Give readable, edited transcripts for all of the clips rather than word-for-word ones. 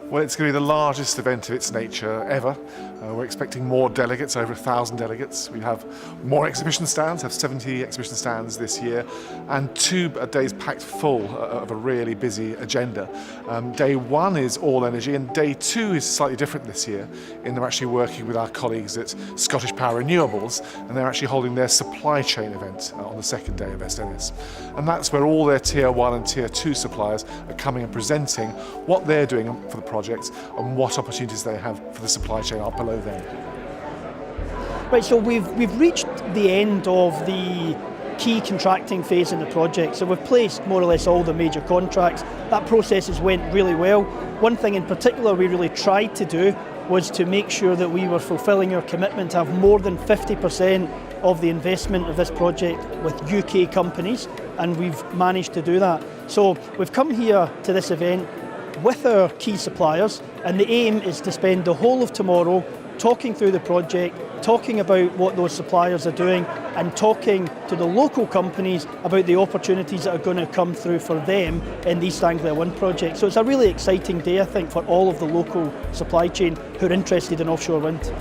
Well, it's going to be the largest event of its nature ever. We're expecting more delegates, over 1,000 delegates. We have more exhibition stands, have 70 exhibition stands this year, and 2 days packed full of a really busy agenda. Day 1 is all energy, and day 2 is slightly different this year, in they're actually working with our colleagues at ScottishPower Renewables, and they're actually holding their supply chain event on the second day of SNS. And that's where all their Tier 1 and Tier 2 suppliers are coming and presenting what they're doing for the project and what opportunities they have for the supply chain up below them. Right, so we've reached the end of the key contracting phase in the project. So we've placed more or less all the major contracts. That process has went really well. One thing in particular we really tried to do was to make sure that we were fulfilling our commitment to have more than 50% of the investment of this project with UK companies, and we've managed to do that. So we've come here to this event with our key suppliers, and the aim is to spend the whole of tomorrow talking through the project, talking about what those suppliers are doing, and talking to the local companies about the opportunities that are going to come through for them in the East Anglia Wind project. So it's a really exciting day, I think, for all of the local supply chain who are interested in offshore wind.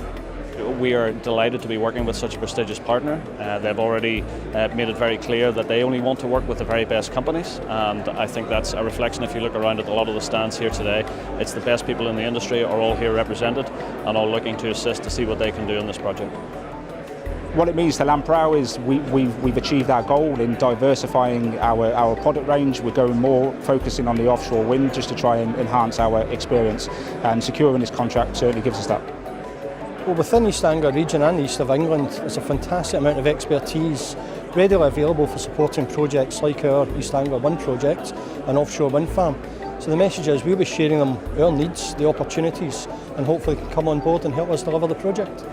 We are delighted to be working with such a prestigious partner. They've already made it very clear that they only want to work with the very best companies, and I think that's a reflection. If you look around at a lot of the stands here today, it's the best people in the industry are all here represented and all looking to assist to see what they can do in this project. What it means to Lamprow is we've achieved our goal in diversifying our product range. We're going more focusing on the offshore wind just to try and enhance our experience, and securing this contract certainly gives us that. Well, within East Anglia region and the east of England, there's a fantastic amount of expertise readily available for supporting projects like our East Anglia Wind project, an offshore wind farm. So the message is we'll be sharing them our needs, the opportunities, and hopefully can come on board and help us deliver the project.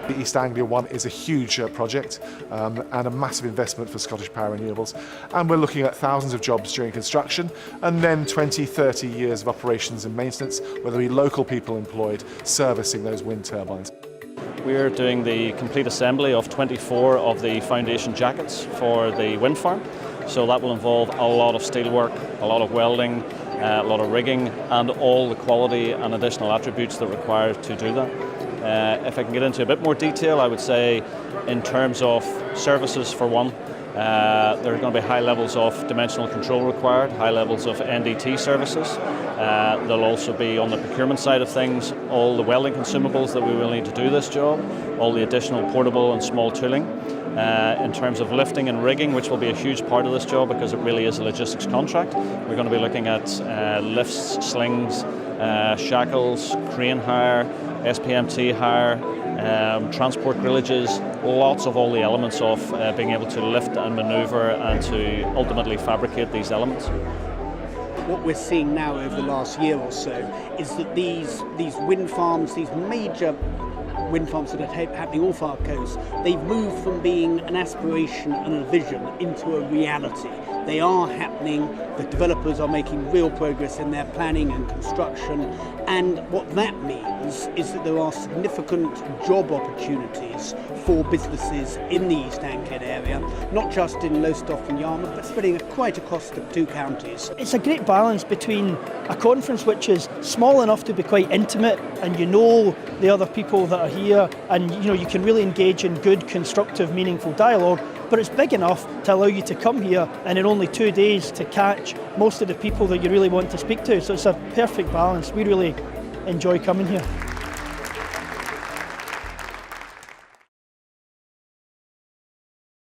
The East Anglia One is a huge project and a massive investment for ScottishPower Renewables, and we're looking at thousands of jobs during construction and then 20-30 years of operations and maintenance, where there'll be local people employed servicing those wind turbines. We're doing the complete assembly of 24 of the foundation jackets for the wind farm, so that will involve a lot of steelwork, a lot of welding, a lot of rigging, and all the quality and additional attributes that are required to do that. If I can get into a bit more detail, I would say in terms of services for one, there are going to be high levels of dimensional control required, high levels of NDT services. There'll also be, on the procurement side of things, all the welding consumables that we will need to do this job, all the additional portable and small tooling. In terms of lifting and rigging, which will be a huge part of this job because it really is a logistics contract, we're going to be looking at lifts, slings, shackles, crane hire, SPMT hire, transport grillages, lots of all the elements of being able to lift and manoeuvre and to ultimately fabricate these elements. What we're seeing now over the last year or so is that these wind farms, these major wind farms that are happening off our coast, they've moved from being an aspiration and a vision into a reality. They are happening, the developers are making real progress in their planning and construction, and what that means is that there are significant job opportunities for businesses in the East Anglian area, not just in Lowestoft and Yarmouth, but spreading quite across the 2 counties. It's a great balance between a conference which is small enough to be quite intimate, and you know the other people that are here, and you can really engage in good, constructive, meaningful dialogue, but it's big enough to allow you to come here and in only 2 days to catch most of the people that you really want to speak to. So it's a perfect balance. We really enjoy coming here.